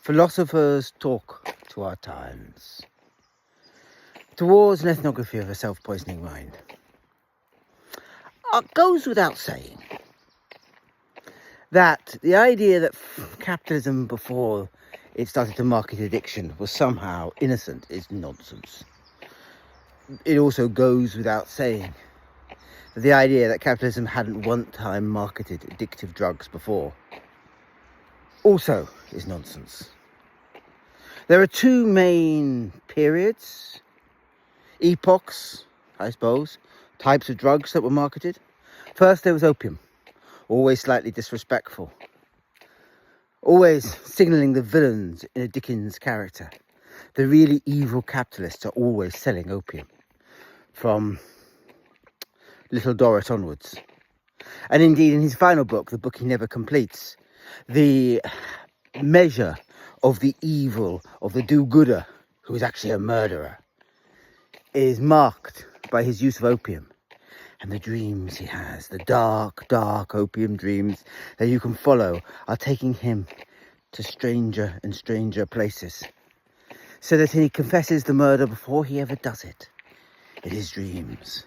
Philosophers talk to our times towards an ethnography of a self-poisoning mind. It goes without saying that the idea that capitalism before it started to market addiction was somehow innocent is nonsense. It also goes without saying that the idea that capitalism hadn't one time marketed addictive drugs before also is nonsense. There are two main periods, epochs, I suppose, types of drugs that were marketed. First, there was opium, always slightly disrespectful, always signalling the villains in a Dickens character. The really evil capitalists are always selling opium, from Little Dorrit onwards. And indeed, in his final book, the book he never completes, the measure of the evil of the do-gooder, who is actually a murderer, is marked by his use of opium and the dreams he has. The dark, dark opium dreams that you can follow are taking him to stranger and stranger places, so that he confesses the murder before he ever does it in his dreams.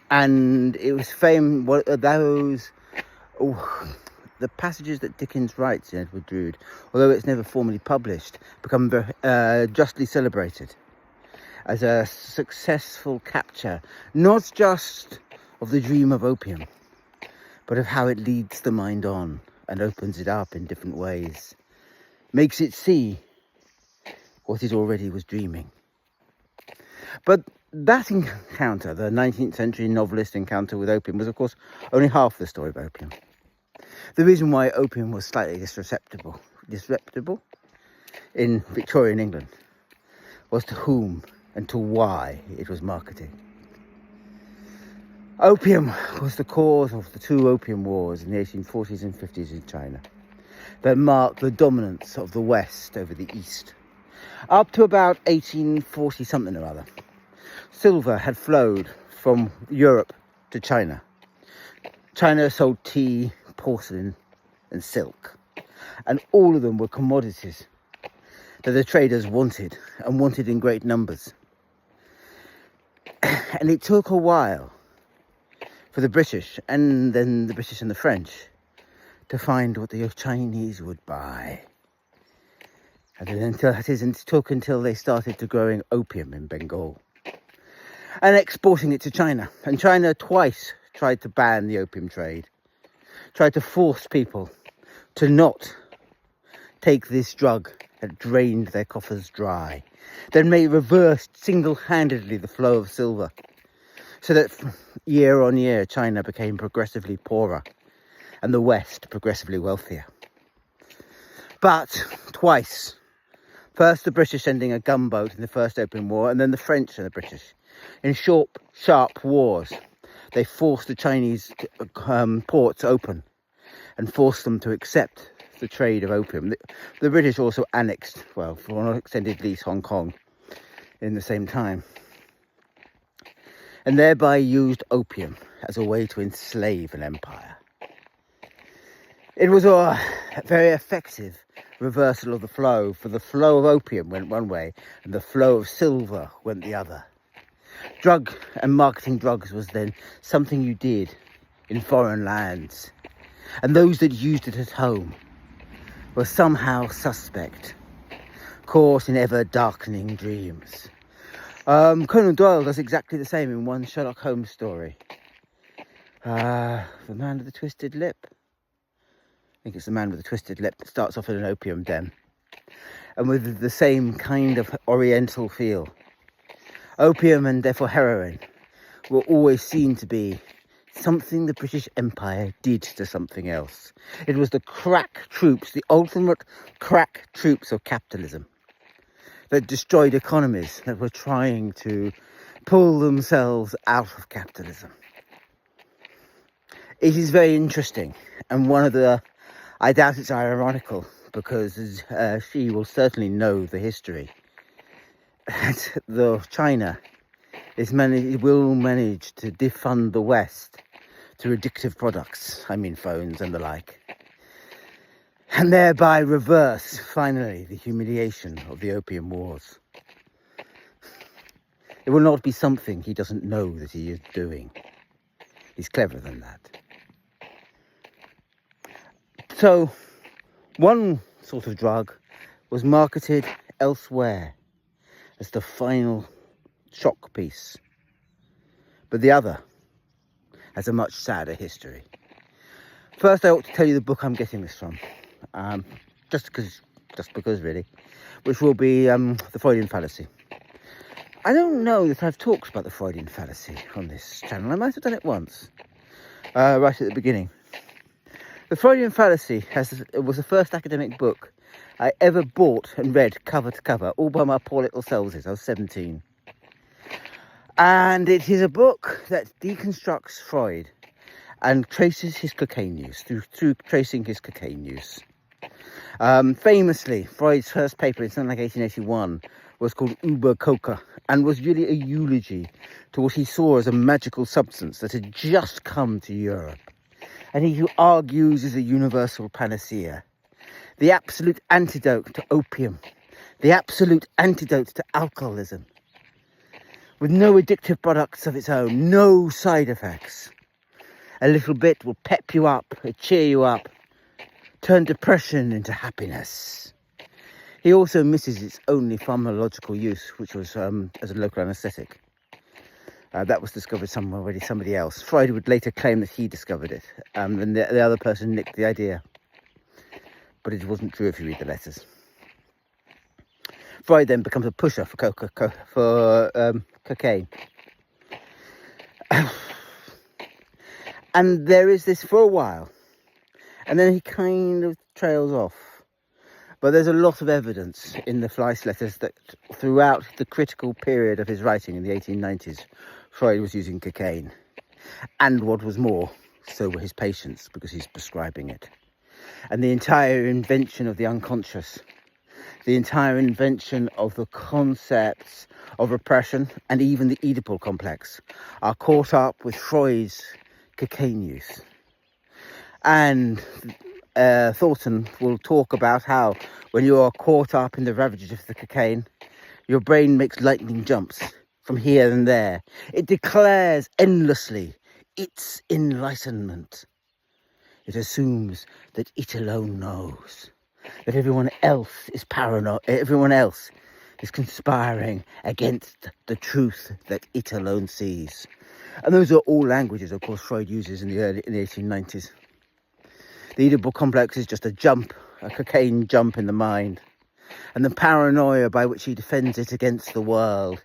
And it was famed, the passages that Dickens writes in Edward Drood, although it's never formally published, become justly celebrated as a successful capture, not just of the dream of opium, but of how it leads the mind on and opens it up in different ways, makes it see what it already was dreaming. But that encounter, the 19th century novelist encounter with opium, was of course only half the story of opium. The reason why opium was slightly disreputable in Victorian England was to whom and to why it was marketing. Opium was the cause of the two opium wars in the 1840s and 50s in China that marked the dominance of the West over the East. Up to about 1840 something or other, silver had flowed from Europe to China. China sold tea, porcelain and silk, and all of them were commodities that the traders wanted, and wanted in great numbers. And it took a while for the British, and then the British and the French, to find what the Chinese would buy. And it took until they started to growing opium in Bengal and exporting it to China. And China twice tried to ban the opium trade, tried to force people to not take this drug that drained their coffers dry, then may reverse single-handedly the flow of silver, so that year on year China became progressively poorer and the West progressively wealthier. But twice, first the British sending a gunboat in the First Opium War, and then the French and the British, in short, sharp wars, they forced the Chinese ports open and forced them to accept the trade of opium. The British also annexed, well, for an extended lease, Hong Kong in the same time, and thereby used opium as a way to enslave an empire. It was a very effective reversal of the flow, for the flow of opium went one way and the flow of silver went the other. Drug and marketing drugs was then something you did in foreign lands, and those that used it at home were somehow suspect, caught in ever-darkening dreams. Conan Doyle does exactly the same in one Sherlock Holmes story. The Man with the Twisted Lip. I think it's The Man with the Twisted Lip. It starts off in an opium den, and with the same kind of oriental feel. Opium, and therefore heroin, were always seen to be something the British Empire did to something else. It was the crack troops, the ultimate crack troops of capitalism, that destroyed economies that were trying to pull themselves out of capitalism. It is very interesting, and I doubt it's ironical, because she will certainly know the history, that China will manage to defund the West through addictive products, I mean phones and the like. and thereby reverse, finally, the humiliation of the Opium Wars. It will not be something he doesn't know that he is doing. He's cleverer than that. So, one sort of drug was marketed elsewhere as the final shock piece, but the other has a much sadder history. First, I ought to tell you the book I'm getting this from, just because really, which will be The Freudian Fallacy. I don't know that I've talked about the Freudian fallacy on this channel. I might have done it once, right at the beginning. The Freudian fallacy was the first academic book I ever bought and read cover to cover, all by my poor little selves. I was 17. And it is a book that deconstructs Freud and traces his cocaine use, through tracing his cocaine use. Famously, Freud's first paper in something like 1881 was called Über Coca, and was really a eulogy to what he saw as a magical substance that had just come to Europe, and he argues is a universal panacea, the absolute antidote to opium, the absolute antidote to alcoholism, with no addictive products of its own, no side effects. A little bit will pep you up, cheer you up, turn depression into happiness. He also misses its only pharmacological use, which was as a local anaesthetic. That was discovered somebody else. Freud would later claim that he discovered it, and the other person nicked the idea. But it wasn't true if you read the letters. Freud then becomes a pusher for cocaine. And there is this for a while, and then he kind of trails off. But there's a lot of evidence in the Fleiss letters that throughout the critical period of his writing in the 1890s, Freud was using cocaine. And what was more, so were his patients, because he's prescribing it. And the entire invention of the unconscious, the entire invention of the concepts of repression and even the Oedipal complex are caught up with Freud's cocaine use. And Thornton will talk about how when you are caught up in the ravages of the cocaine, your brain makes lightning jumps from here and there. It declares endlessly its enlightenment. It assumes that it alone knows, that everyone else is paranoid, everyone else is conspiring against the truth that it alone sees. And those are all languages, of course, Freud uses in the 1890s. The Oedipal complex is just a cocaine jump in the mind. And the paranoia by which he defends it against the world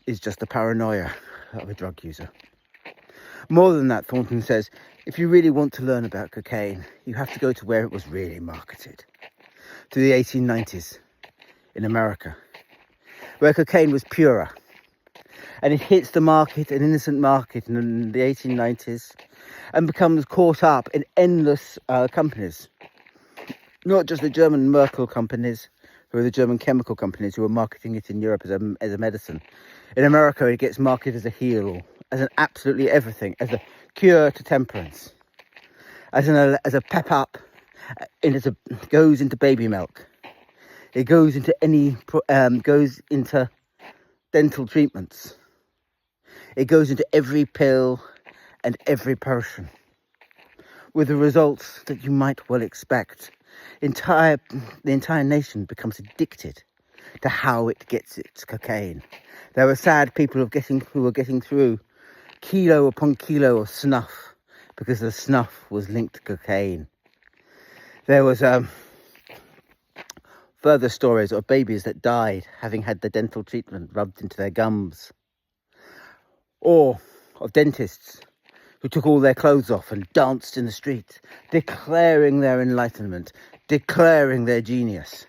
is just the paranoia of a drug user. More than that, Thornton says, if you really want to learn about cocaine, you have to go to where it was really marketed. To the 1890s in America, where cocaine was purer. And it hits the market, an innocent market in the 1890s, and becomes caught up in endless companies. Not just the German Merkel companies, who are the German chemical companies who are marketing it in Europe as a medicine. In America, it gets marketed as a heal, as an absolutely everything, as a cure to temperance, as a pep up, and goes into baby milk. It goes into goes into dental treatments. It goes into every pill and every potion, with the results that you might well expect. The entire nation becomes addicted to how it gets its cocaine. There were sad people who were getting through kilo upon kilo of snuff because the snuff was linked to cocaine. There was further stories of babies that died having had the dental treatment rubbed into their gums, or of dentists who took all their clothes off and danced in the street, declaring their enlightenment, declaring their genius.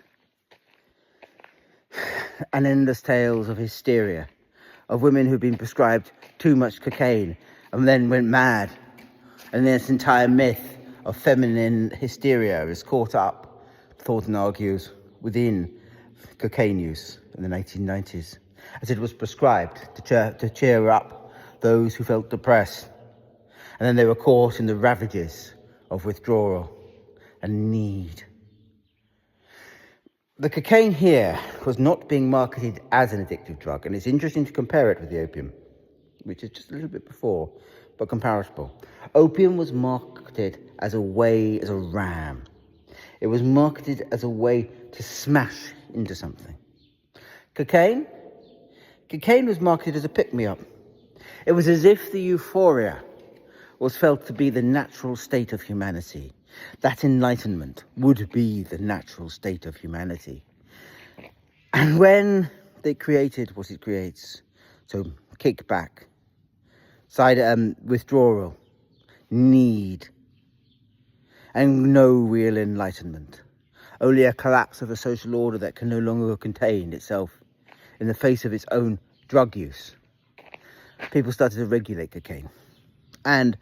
And endless tales of hysteria, of women who'd been prescribed too much cocaine and then went mad. And this entire myth of feminine hysteria is caught up, Thornton argues, within cocaine use in the 1990s, as it was prescribed to cheer up those who felt depressed. And then they were caught in the ravages of withdrawal and need The cocaine here was not being marketed as an addictive drug, and it's interesting to compare it with the opium, which is just a little bit before, but comparable. Opium was marketed as a ram. It was marketed as a way to smash into something. Cocaine was marketed as a pick-me-up. It was as if the euphoria was felt to be the natural state of humanity. That enlightenment would be the natural state of humanity. And when they created what it creates, so kickback, withdrawal, need, and no real enlightenment, only a collapse of a social order that can no longer contain itself in the face of its own drug use, people started to regulate cocaine. And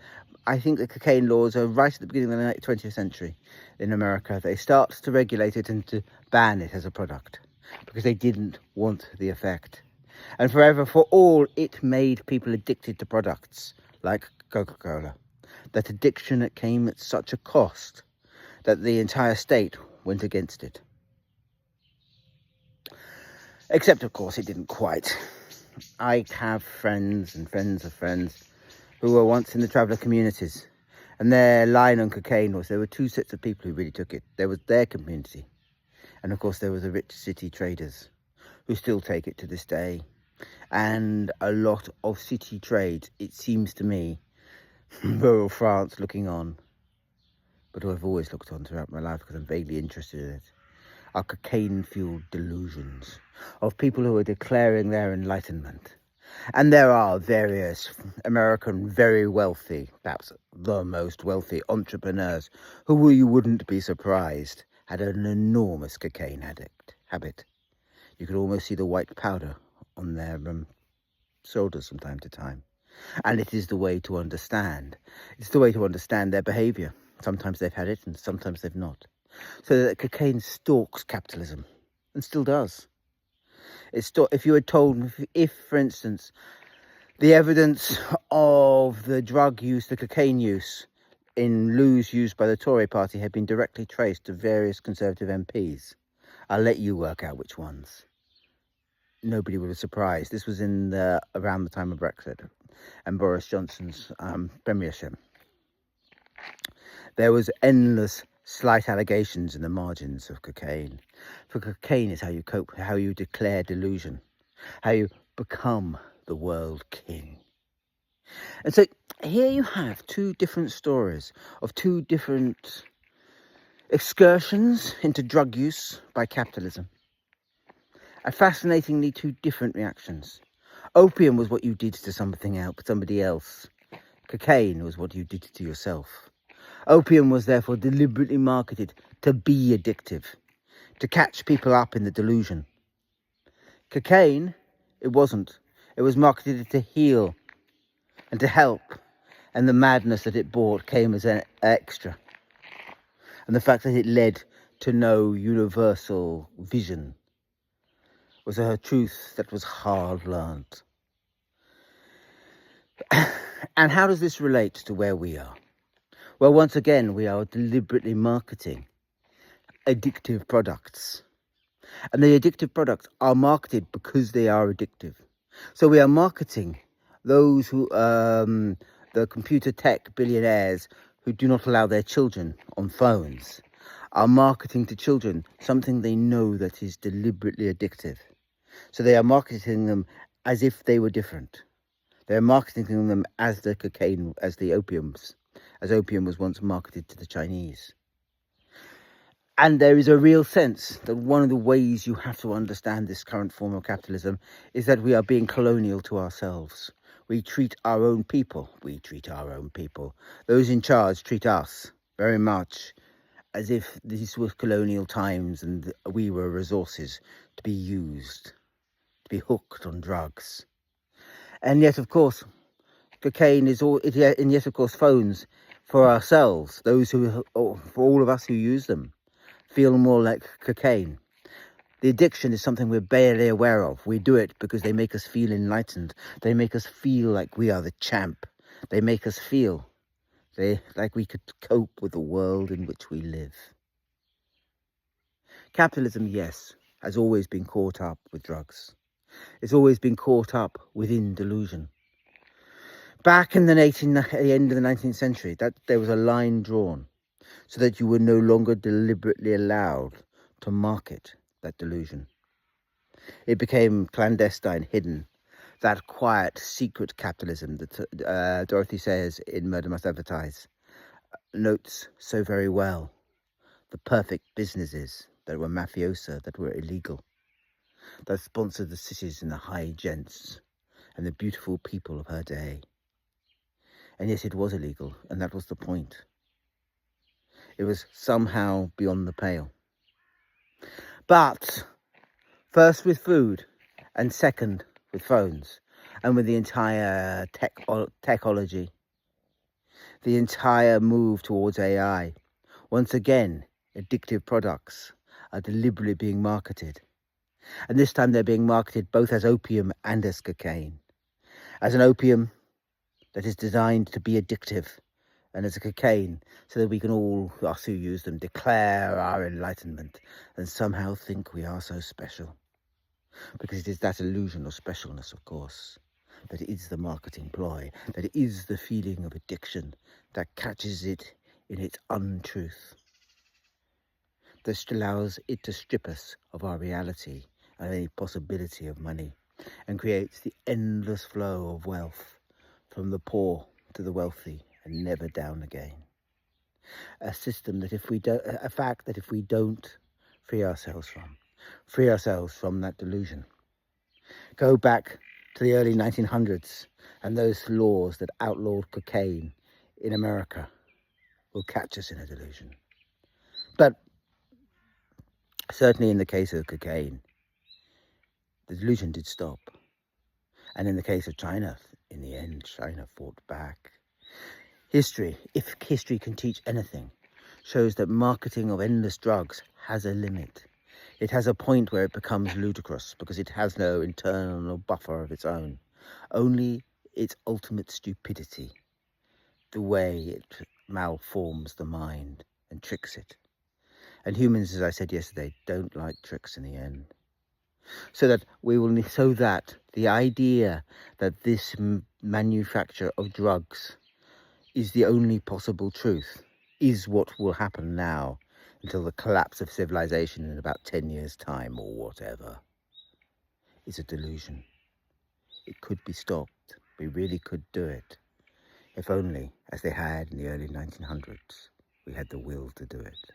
I think the cocaine laws are right at the beginning of the 20th century in America. They start to regulate it and to ban it as a product because they didn't want the effect. And forever, for all, it made people addicted to products like Coca-Cola. That addiction came at such a cost that the entire state went against it. Except, of course, it didn't quite. I have friends and friends of friends who were once in the traveller communities, and their line on cocaine was there were two sets of people who really took it. There was their community, and of course there was the rich city traders who still take it to this day. And a lot of city trades, it seems to me, rural France looking on, but who I've always looked on throughout my life because I'm vaguely interested in it, are cocaine-fueled delusions of people who are declaring their enlightenment. And there are various American, very wealthy, perhaps the most wealthy entrepreneurs who you wouldn't be surprised had an enormous cocaine habit. You could almost see the white powder on their shoulders from time to time. And it is the way to understand. It's the way to understand their behaviour. Sometimes they've had it and sometimes they've not. So that cocaine stalks capitalism, and still does. If you had told, if for instance, the evidence of the drug use, the cocaine use in loos used by the Tory party had been directly traced to various Conservative MPs, I'll let you work out which ones. Nobody would have surprised. This was around the time of Brexit and Boris Johnson's premiership. There was endless slight allegations in the margins of cocaine. For cocaine is how you cope, how you declare delusion, how you become the world king. And so here you have two different stories of two different excursions into drug use by capitalism. And fascinatingly, two different reactions. Opium was what you did to somebody else. Cocaine was what you did to yourself. Opium was therefore deliberately marketed to be addictive, to catch people up in the delusion. Cocaine, it wasn't. It was marketed to heal and to help, and the madness that it brought came as an extra. And the fact that it led to no universal vision was a truth that was hard learned. And how does this relate to where we are? Well, once again, we are deliberately marketing addictive products. And the addictive products are marketed because they are addictive. So we are marketing those who, the computer tech billionaires who do not allow their children on phones, are marketing to children something they know that is deliberately addictive. So they are marketing them as if they were different. They're marketing them as the cocaine, as the opiums, as opium was once marketed to the Chinese. And there is a real sense that one of the ways you have to understand this current form of capitalism is that we are being colonial to ourselves. We treat our own people. Those in charge treat us very much as if these were colonial times and we were resources to be used, to be hooked on drugs. And yet, of course, cocaine is all, and yet, of course, phones for ourselves, for all of us who use them, feel more like cocaine. The addiction is something we're barely aware of. We do it because they make us feel enlightened. They make us feel like we are the champ. They make us feel like we could cope with the world in which we live. Capitalism, yes, has always been caught up with drugs. It's always been caught up within delusion. Back in the end of the 19th century, that there was a line drawn so that you were no longer deliberately allowed to market that delusion. It became clandestine, hidden, that quiet, secret capitalism that Dorothy Sayers in Murder Must Advertise notes so very well. The perfect businesses that were mafiosa, that were illegal, that sponsored the cities and the high gents and the beautiful people of her day. And yes, it was illegal, and that was the point. It was somehow beyond the pale. But first with food, and second with phones, and with the entire technology, the entire move towards AI, once again, addictive products are deliberately being marketed. And this time they're being marketed both as opium and as cocaine. As an opium that is designed to be addictive, and as a cocaine so that we can all, us who use them, declare our enlightenment and somehow think we are so special. Because it is that illusion of specialness, of course, that is the marketing ploy, that is the feeling of addiction that catches it in its untruth, that allows it to strip us of our reality and any possibility of money, and creates the endless flow of wealth from the poor to the wealthy and never down again. A system that a fact that if we don't free ourselves from that delusion, go back to the early 1900s and those laws that outlawed cocaine in America will catch us in a delusion. But certainly in the case of cocaine, the delusion did stop. And in the case of China, in the end, China fought back. History, if history can teach anything, shows that marketing of endless drugs has a limit. It has a point where it becomes ludicrous because it has no internal buffer of its own, only its ultimate stupidity, the way it malforms the mind and tricks it. And humans, as I said yesterday, don't like tricks in the end. So that the idea that this manufacture of drugs is the only possible truth is what will happen now until the collapse of civilization in about 10 years' time or whatever. It's a delusion. It could be stopped. We really could do it. If only, as they had in the early 1900s, we had the will to do it.